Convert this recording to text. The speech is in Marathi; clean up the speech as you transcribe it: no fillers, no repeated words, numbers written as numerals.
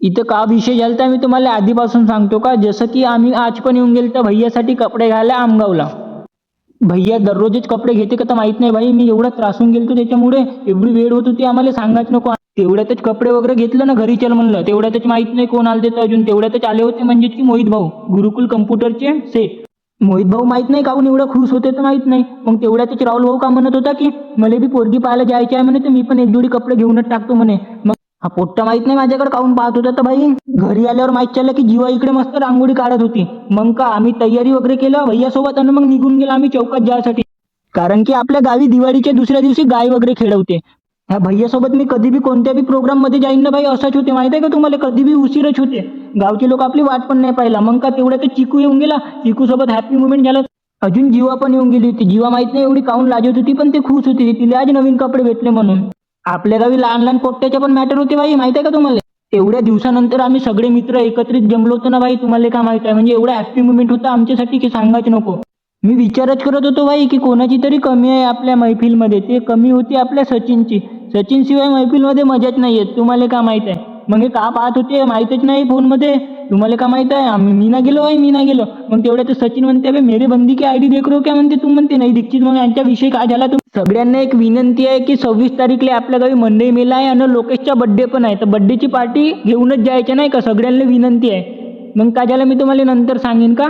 इथं का विषय झालता मी तुम्हाला आधीपासून सांगतो का. जसं की आम्ही आज पण येऊन गेलो तर भैयासाठी कपडे घ्यायला आमगावला. भैया दररोजच कपडे घेते का तर माहित नाही भाई. मी एवढा त्रासून गेलतो त्याच्यामुळे. एवढी वेळ होत होती आम्हाला सांगायच नको. तेवढ्यातच कपडे वगैरे घेतलं ना, घरी चल म्हणलं. तेवढ्यातच माहित नाही कोण आलते तर अजून तेवढ्यातच आले होते म्हणजे की मोहित भाऊ, गुरुकुल कम्प्युटरचे सेट. मोहित भाऊ माहित नाही काहून एवढं खुश होते तर माहित नाही. मग तेवढ्यातच राहुल भाऊ का म्हणत होता की मला बी पोरगी पाहायला जायची आहे म्हणे, तर मी पण एक जोडी कपडे घेऊनच टाकतो म्हणे. मग हा पोट्टा माहित नाही माझ्याकडे काहून पाहत होता तर भाई. घरी आल्यावर माहित चाललं की जीवा इकडे मस्त रांगोळी काढत होती. मग का आम्ही तयारी वगैरे केलं भैयासोबत आणि मग निघून गेलो आम्ही चौकात जायसाठी. कारण की आपल्या गावी दिवाळीच्या दुसऱ्या दिवशी गाय वगैरे खेळवते. ह्या भैयासोबत मी कधी बी कोणत्या बी प्रोग्राम मध्ये जाईन ना भाई, असाच होते माहित आहे का तुम्हाला. कधी बी उशीरच होते. गावचे लोक आपली वाट पण नाही पाहिला. मग का तेवढ्यात चिकू येऊन गेला. चिकू सोबत हॅपी मुवमेंट झालं. अजून जीवा पण येऊन गेली होती. जीवा माहित नाही एवढी काहून लाजत होती, पण ते खुश होती. तिला आज नवीन कपडे भेटले म्हणून. आपल्या गावी लहान लहान पोट्ट्याच्या पण मॅटर होते भाई, माहित आहे का तुम्हाला. एवढ्या दिवसानंतर आम्ही सगळे मित्र एकत्रित जमलो होतो ना भाई, तुम्हाला काय माहित आहे. म्हणजे एवढा हॅपी मुवमेंट होता आमच्यासाठी की सांगायचं नको. मी विचारच करत होतो भाई की कोणाची तरी कमी आहे आपल्या मैफिलमध्ये. ते कमी होती आपल्या सचिनची. सचिन शिवाय मैफिलमध्ये मजाच नाही येत, तुम्हाला काय माहित आहे. मग हे का पाहत होते माहितच नाही फोनमध्ये. तुम्हाला का माहित आहे. मी ना गेलो भाई, मी ना गेलो. मग तेवढ्यात सचिन म्हणते "अबे मेरे बंदी की आयडी देख रो क्या" म्हणते. तू म्हणते नाही दीक्षित. मग यांच्याविषयी काय झाला. सगळ्यांना एक विनंती आहे की 26 तारीखला आपल्या गावी मंडई मेला आहे आणि लोकेशचा बर्थडे पण आहे. तर बर्थडेची पार्टी घेऊनच जायची नाही का, सगळ्यांना विनंती आहे. मग काय झालं मी तुम्हाला नंतर सांगेन का.